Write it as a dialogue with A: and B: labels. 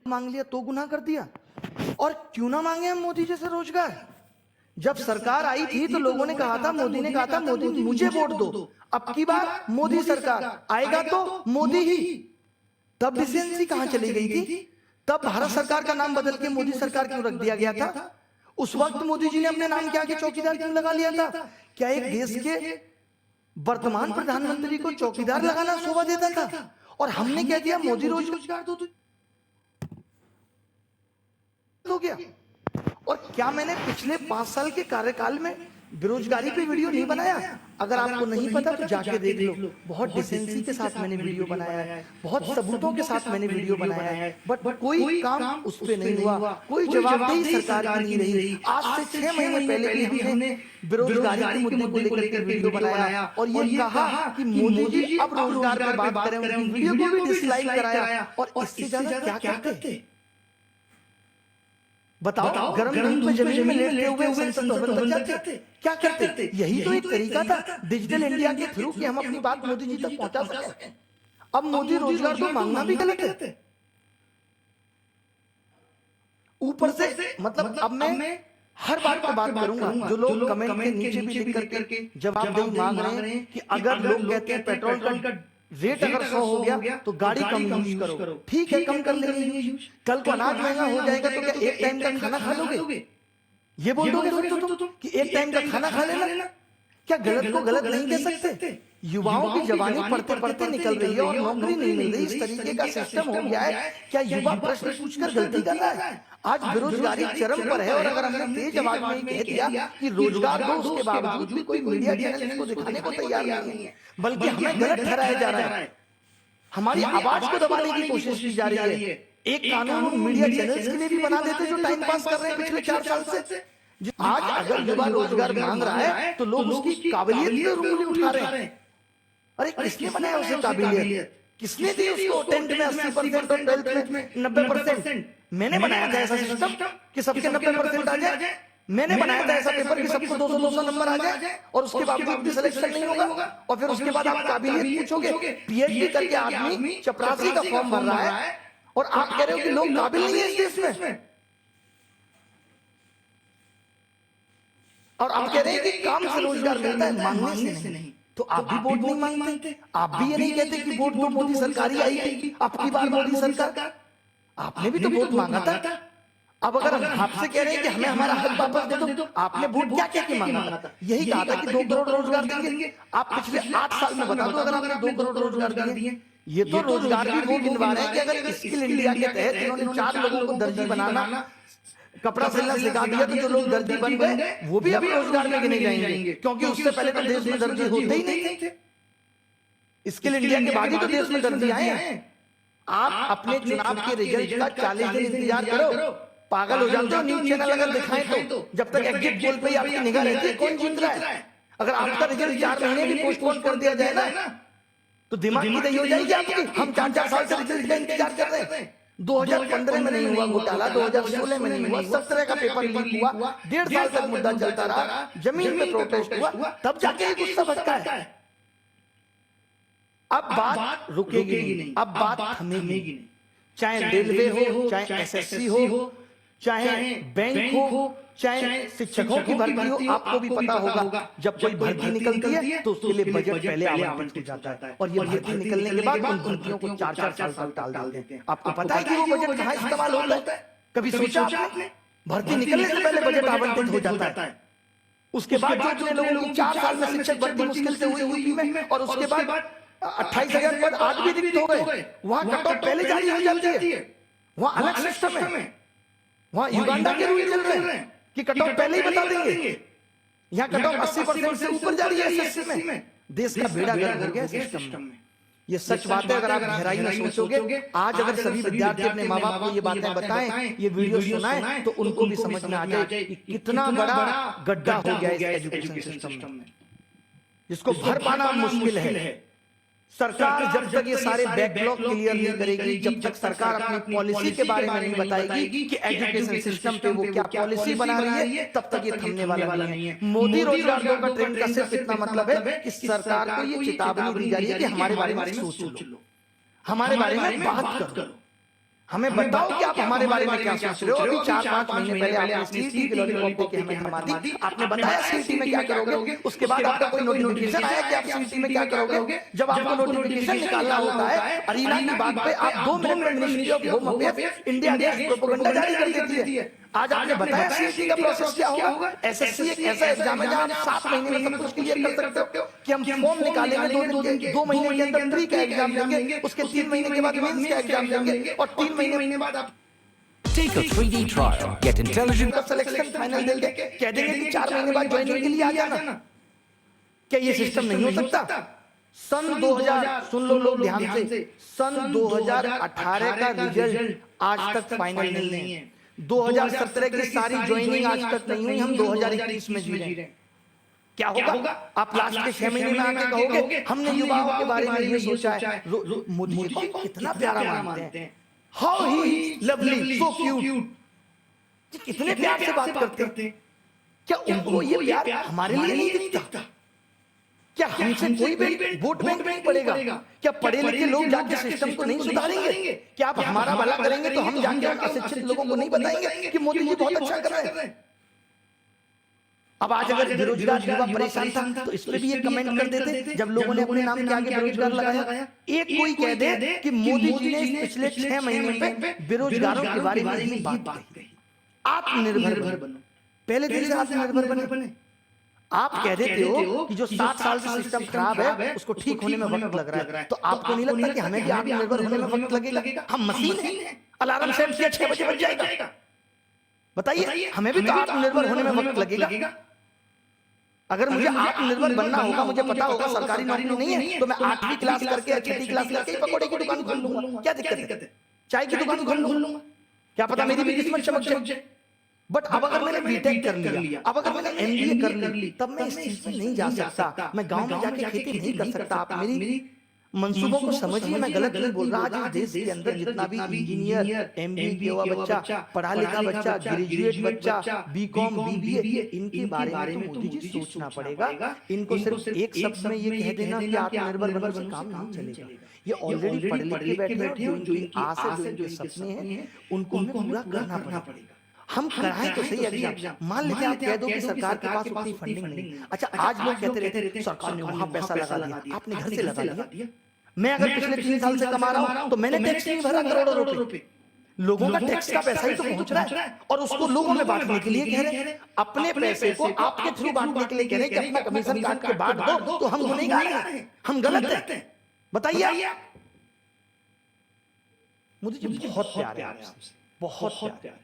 A: मांग लिया तो गुनाह कर दिया। और क्यों ना मांगे हम मोदी जैसे रोजगार। जब सरकार आई थी तो लोगों ने कहा था, मोदी ने कहा था, मोदी मुझे वोट दो, अब की बार मोदी सरकार आएगा तो मोदी ही। तब डिसेंसी कहां चली गई थी? तब भारत सरकार का नाम बदल के मोदी सरकार क्यों रख दिया गया था? उस वक्त मोदी जी ने अपने नाम के आगे चौकीदार क्यों लगा लिया था? क्या एक देश के वर्तमान प्रधानमंत्री को चौकीदार लगाना शोभा देता था? और हमने क्या दिया, मोदी रोजगार हो गया। और क्या मैंने पिछले 5 साल के कार्यकाल में बेरोजगारी पे वीडियो नहीं बनाया? अगर आपको नहीं पता तो जाके देख लो। बहुत डिसेंसी के साथ मैंने वीडियो बनाया है, बहुत सबूतों के साथ मैंने वीडियो बनाया है, बट कोई काम उस पे नहीं हुआ, कोई जवाबदेही सरकार की नहीं रही। आज से 6 महीने पहले भी हमने बेरोजगारी के मुद्दे को लेकर के वीडियो बनाया और ये कहा कि मोदी जी अब रोजगार पे बात करें। उनकी वीडियो को भी डिसलाइक कराया। और इससे ज्यादा क्या करते? बताओ, गरम धूप में जमीन में लेटते हुए संसद भवन तक जाते? क्या करते? यही तो एक तरीका था डिजिटल इंडिया के थ्रू कि हम अपनी बात मोदी जी तक पहुंचा सकें। अब मोदी रोजगार तो मांगना भी गलत है। ऊपर से मतलब अब मैं हर बात पे बात करूंगा। जो लोग कमेंट के नीचे भी लिख करके जवाबदेही मांग रहे हैं कि अगर लोग कहते हैं पेट्रोल का रेट अगर 100 हो गया तो गाड़ी कम यूज करो, ठीक है, कम कर लेंगे यूज। कल को अनाज महंगा हो जाएगा तो क्या एक टाइम का खाना खा लोगे? ये बोल दोगे तुम कि एक टाइम का खाना खा लेना? क्या गलत को गलत नहीं कह सकते? युवाओं की जवानी पढ़ते पढ़ते निकल रही है और नौकरी नहीं मिल रही। इस तरीके का सिस्टम हो गया है। क्या युवा प्रश्न पूछकर गलती कर रहा है? आज बेरोजगारी चरम पर है और अगर हमने तेज आवाज में कह दिया कि रोजगार दो, उसके बावजूद भी कोई मीडिया चैनल इसको दिखाने को तैयार नहीं है, बल्कि हमें गलत ठहराया जा रहा है। हमारी आवाज को दबाने की कोशिश की जा रही है। एक कानून मीडिया चैनल्स के लिए भी बना देते जो टाइम पास कर रहे हैं पिछले 4 साल से। आज अगर युवा रोजगार मांग रहा है तो लोग उसकी काबिलियत पे उंगली उठा रहे हैं। अरे किसने बनाया उसे काबिलियत? किसने दी उसको? 10th में 80% और 12th में 90%? मैंने बनाया था ऐसा सिस्टम कि सबके 90% आ जाए। मैंने बनाया था ऐसा पेपर कि सबको 200-200 नंबर आ जाए और उसके बावजूद भी सिलेक्शन नहीं होगा। और फिर उसके बाद आप काबिलियत पूछोगे। पीएचडी करके आदमी चपरासी का फॉर्म भर रहा है और आप कह रहे हो कि लोग काबिल नहीं है इस देश में। और आप कह रहे हैं कि काम से रोजगार मिलता है, मांगने से नहीं। तो आप भी वोट नहीं मांगते? आप भी ये नहीं कहते कि वोट तो मोदी सरकार ही आएगी, अब की बार मोदी सरकार? आपने भी तो वोट मांगा था। अब अगर हम आपसे कह रहे हैं कि हमें हमारा हक वापस दे दो, आपने वोट क्या क्या मांगा था? यही कहा था कि 2 करोड़ रोजगार देंगे। आप पिछले 8 साल में बता दो अगर आपने 2 करोड़ रोजगार दिए। ये तो रोजगार भी वो गिनवा रहे हैं कि अगर स्किल इंडिया के तहत इन्होंने 4 लोगों को दर्जी बनाना, कपड़ा सिलना सिखा दिया तो जो लोग दर्जी बन गए वो भी अब रोजगार में गिने जाएंगे, क्योंकि उससे पहले तो देश में दर्जी होते ही नहीं थे। स्किल इंडिया के बाद ही तो देश में दर्जी आए हैं। आप अपने चुनाव के रिजल्ट का 40 दिन इंतजार करो। पागल हो जाते हो न्यूज चैनल अगर दिखाएं तो। जब तक एग्जिट पोल पे आपकी निगाह रहती है कौन जीत रहा है। अगर आपका रिजल्ट 4 महीने भी पोस्टपोन कर दिया जाए ना तो दिमाग की दही हो जाएगी आपकी। हम 4-4 साल से रिजल्ट का इंतजार कर रहे हैं। 2015 में नहीं हुआ घोटाला, 2016 में नहीं हुआ, 17 का पेपर लीक हुआ, 1.5 साल तक मुद्दा चलता रहा, जमीन पे प्रोटेस्ट हुआ, तब जाके ये गुस्सा भड़का है। अब बात रुकेगी नहीं, अब बात थमेगी नहीं। चाहे रेलवे हो, चाहे एसएससी हो, चाहे बैंक हो, चाहे शिक्षकों की भर्ती हो। आपको भी पता होगा जब कोई भर्ती निकलती है तो उसके लिए बजट पहले आवंटित हो जाता है और ये भर्ती निकलने के बाद उन भर्तियों को 4-4 साल तक टाल देते हैं। आपको पता है कि वो बजट कहाँ इस्तेमाल होता है? कभी सोचा आपने? भर्ती निकलने से पहले बजट आवंटित हो जाता है। उसके बाद जो जितने लोगों की 4 साल में शिक्षक भर्ती मुश्किल से हुई यूपी में और उसके बाद 28,000 पद आज भी रिक्त हो गए, वहां कट ऑफ पहले जारी हो जाती है। वहां अलग सिस्टम है। वहां युगांडा के रूल चल रहे हैं कि कट ऑफ पहले ही बता देंगे। यहाँ कट ऑफ 80% से ऊपर जा रही है एसएससी में। देश का बेड़ा गर्क हो गया सिस्टम में। ये सच बात है। अगर आप गहराई में सोचोगे, आज अगर सभी विद्यार्थी अपने माँ बाप को ये बातें बताएं, ये वीडियो सुनाएं, तो उनको भी समझ में आ जाए कि कितना बड़ा गड्ढा हो गया इस एजुकेशन सिस्टम में, जिसको भर पाना मुश्किल है। सरकार जब तक ये सारे बैकलॉग क्लियर नहीं करेगी, जब तक सरकार अपनी पॉलिसी के बारे में नहीं बताएगी कि एजुकेशन सिस्टम पे वो क्या पॉलिसी बना रही है, तब तक ये थमने वाला नहीं है। मोदी रोजगार दो का ट्रेंड का सिर्फ इतना मतलब है कि सरकार को ये चेतावनी दी जा रही है कि हमारे बारे में सोच लो, हमारे बारे में बात करो, हमें बताओ कि आप हमारे बारे में क्या सोच रहे हो। अभी 4-5 महीने पहले आपने सीईटी की लॉलीपॉप देके हमें थमा दी, आपने बताया सीईटी में क्या करोगे, उसके बाद आपका कोई नोटिफिकेशन आया कि आप सीईटी में क्या करोगे। जब आपको नोटिफिकेशन निकालना होता है अरीना की बात पे, आप 2 मिनट में ministry of home affairs India against propaganda जारी कर देती है। आज आपने बताया सीईटी का प्रोसेस क्या होगा। एसएससी एक ऐसा एग्जाम है जहां आप 7 महीने में सब कुछ क्लियर कर सकते हो कि हम फॉर्म निकालेंगे 2 महीने के अंदर प्री का एग्जाम लेंगे, उसके 3 महीने के बाद मेंस का एग्जाम लेंगे और 3 महीने बाद आप
B: Take a 3D trial. Get intelligent.
A: Selection final देंगे, कह देंगे कि 4 महीने बाद ज्वाइनिंग के लिए आ जाना। क्या ये सिस्टम नहीं हो सकता। सन 2000 सुन लो लोग ध्यान से, सन 2018 का रिजल्ट आज तक फाइनल नहीं है। 2017 की सारी ज्वाइनिंग आज तक नहीं हुई, हम 2021 में जी रहे हैं। क्या होगा। आप लास्ट के 6 महीने में आके कहोगे हमने युवाओं के बारे में ये सोचा है। मोदी जी को कितना प्यारा मानते हैं, how he lovely, so cute, कितने प्यार से बात करते हैं। क्या उनको ये प्यार हमारे लिए नहीं दिखता। क्या हमसे कोई वोट बैंक नहीं पड़ेगा। क्या पढ़े लिखे लोग जाके सिस्टम को नहीं सुधारेंगे। क्या आप हमारा भला करेंगे तो हम जाके शिक्षित लोगों को नहीं बताएंगे कि मोदी जी बहुत अच्छा कर रहे हैं। अब आज अगर बेरोजगार युवा परेशान था तो इस पे भी ये कमेंट कर देते जब लोगों ने अपने नाम के आगे बेरोजगार लगाया। एक कोई कह दे कि मोदी जी ने पिछले 6 महीने पे बेरोजगारों के बारे में ही बात कही। आत्मनिर्भर बनो, पहले दिन से आत्मनिर्भर बने। आप कह देते हो कि जो 7 साल से सिस्टम खराब है उसको ठीक होने में वक्त लग रहा है, तो आपको नहीं लगता कि हमें भी आत्मनिर्भर होने में वक्त लगेगा। हम मशीन हैं, अलार्म सेट किया 6 बजे बज जाएगा। बताइए हमें भी तो आत्मनिर्भर होने में वक्त लगेगा। अगर मुझे आत्मनिर्भर बनना होगा, मुझे पता होगा सरकारी नौकरी नहीं है तो मैं 8वीं क्लास करके 6ठी क्लास करके पकौड़े की दुकान खोल लूंगा। क्या दिक्कत है, चाय की दुकान खोल लूंगा। क्या पता मेरी भी किस्मत चमक जाए। बट अब अगर मैंने बीटेक कर लिया, अब अगर मैंने एमबीए कर ली, तब मैं इस चीज में नहीं जा सकता। मैं गांव में जाके खेती नहीं कर सकता। आप मेरी मंसूबों को समझिए, मैं गलत नहीं बोल रहा। आज इस देश के अंदर जितना भी इंजीनियर, एमबीए किया हुआ बच्चा, पढ़ा लिखा बच्चा, ग्रेजुएट बच्चा, बीकॉम, बीबीए, इनके बारे में तो मोदी जी सोचना पड़ेगा। इनको सिर्फ एक शब्द में ये कह देना कि आत्मनिर्भर बनने से काम नहीं चलेगा। ये ऑलरेडी पढ़ लिख के बैठे हैं, जो इनकी आस है, जो इनके सपने हैं, उनको हमें पूरा करना पड़ेगा। हम कराएं तो सही एग्जाम। मान लेते आप कह दो कि सरकार के पास उतनी फंडिंग नहीं। अच्छा, आज लोग कहते रहते सरकार ने वहां पैसा लगा दिया, आपने घर से लगा दिया। मैं अगर पिछले 3 साल से कमा रहा हूं तो मैंने टैक्स नहीं भरा करोड़ों रुपए। लोगों का टैक्स का पैसा ही तो पहुंच रहा है और उसको लोगों में बांटने के लिए कह रहे हैं। अपने पैसे को आपके थ्रू बांटने के लिए कह रहे हैं कि अपना कमीशन काट के बांट दो, तो हम गुनहगार हैं, हम गलत हैं। बताइए। मोदी जी बहुत प्यारे हैं आपसे, बहुत प्यारे।